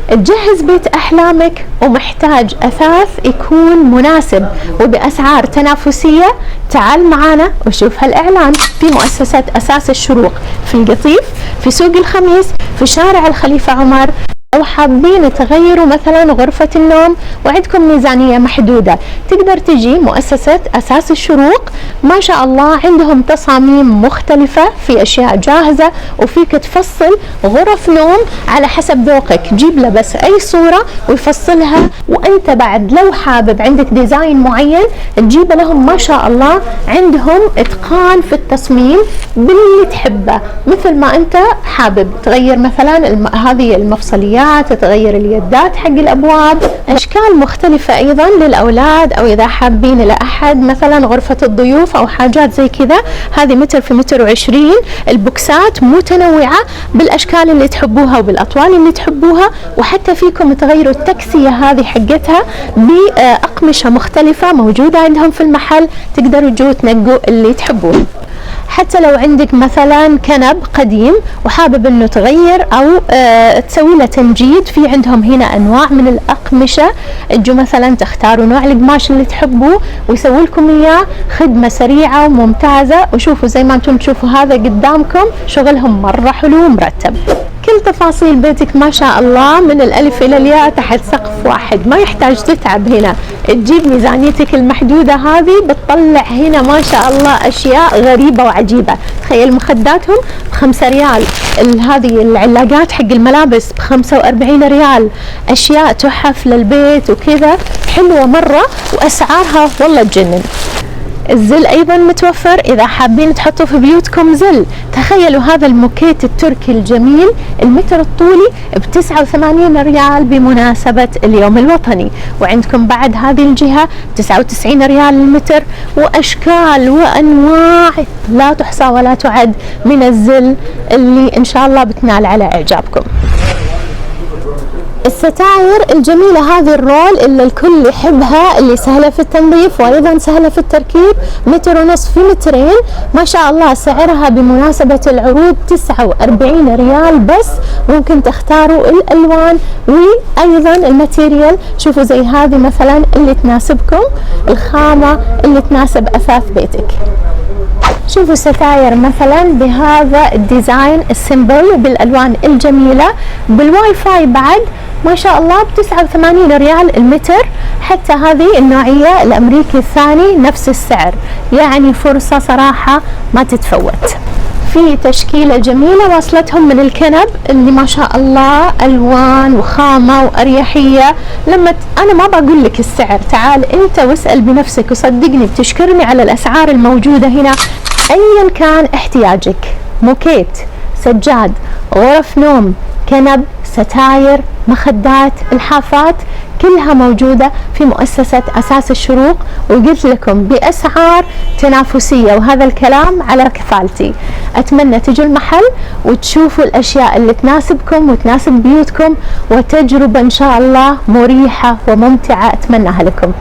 تجهز بيت أحلامك ومحتاج أثاث يكون مناسب وبأسعار تنافسية، تعال معنا وشوف هالإعلان في مؤسسة أساس الشروق في القطيف، في سوق الخميس، في شارع الخليفة عمر. لو حابين تغيروا مثلا غرفة النوم وعندكم ميزانية محدودة، تقدر تجي مؤسسة أساس الشروق. ما شاء الله عندهم تصاميم مختلفة، في أشياء جاهزة، وفيك تفصل غرف نوم على حسب ذوقك. جيب له بس أي صورة ويفصلها، وأنت بعد لو حابب عندك ديزاين معين تجيبه لهم. ما شاء الله عندهم إتقان في التصميم باللي تحبه، مثل ما أنت حابب تغير مثلا هذه المفصليات، تغير اليدات حق الأبواب، أشكال مختلفة أيضا للأولاد، أو إذا حابين لأحد مثلا غرفة الضيوف أو حاجات زي كذا. هذه متر في متر وعشرين، البوكسات متنوعة بالأشكال اللي تحبوها وبالأطوال اللي تحبوها، وحتى فيكم تغيروا التكسية هذه حقتها بأقمشة مختلفة موجودة عندهم في المحل، تقدروا تجوا تنقوا اللي تحبوه. حتى لو عندك مثلا كنب قديم وحابب انه تغير او تسوي له تنجيد، في عندهم هنا انواع من الاقمشه، تجوا مثلا تختاروا نوع القماش اللي تحبوه ويسووا لكم اياه، خدمه سريعه وممتازه. وشوفوا زي ما انتم تشوفوا هذا قدامكم، شغلهم مره حلو ومرتب. كل تفاصيل بيتك ما شاء الله من الألف إلى الياء تحت سقف واحد، ما يحتاج تتعب هنا. تجيب ميزانيتك المحدودة هذه بتطلع هنا ما شاء الله أشياء غريبة وعجيبة. تخيل مخداتهم ب5 ريال، هذه العلاقات حق الملابس ب45 ريال، أشياء تحف للبيت وكذا حلوة مرة، وأسعارها والله تجنن. الزل ايضا متوفر اذا حابين تحطوا في بيوتكم زل. تخيلوا هذا الموكيت التركي الجميل، المتر الطولي ب89 ريال بمناسبة اليوم الوطني، وعندكم بعد هذه الجهة 99 ريال المتر، واشكال وانواع لا تحصى ولا تعد من الزل اللي ان شاء الله بتنال على اعجابكم. الستاير الجميلة هذه الرول اللي الكل يحبها، اللي سهلة في التنظيف وايضا سهلة في التركيب، 1.5 متر في مترين، ما شاء الله سعرها بمناسبة العروض 49 ريال بس. ممكن تختاروا الالوان وايضا الماتيريال، شوفوا زي هذه مثلا اللي تناسبكم، الخامة اللي تناسب اثاث بيتك. شوفوا ستاير مثلا بهذا الديزاين السيمبل وبالالوان الجميله، بالواي فاي بعد ما شاء الله ب89 ريال المتر. حتى هذه النوعيه الامريكي الثاني نفس السعر، يعني فرصه صراحه ما تتفوت. في تشكيله جميله واصلتهم من الكنب اللي ما شاء الله الوان وخامه واريحيه. انا ما بقول لك السعر، تعال انت واسال بنفسك وصدقني بتشكرني على الاسعار الموجوده هنا. ايا كان احتياجك، موكيت، سجاد، غرف نوم، كنب، ستاير، مخدات، الحافات، كلها موجودة في مؤسسة أساس الشروق، وقلت لكم بأسعار تنافسية، وهذا الكلام على كفالتي. أتمنى تجوا المحل وتشوفوا الأشياء اللي تناسبكم وتناسب بيوتكم، وتجربة إن شاء الله مريحة وممتعة أتمناها لكم.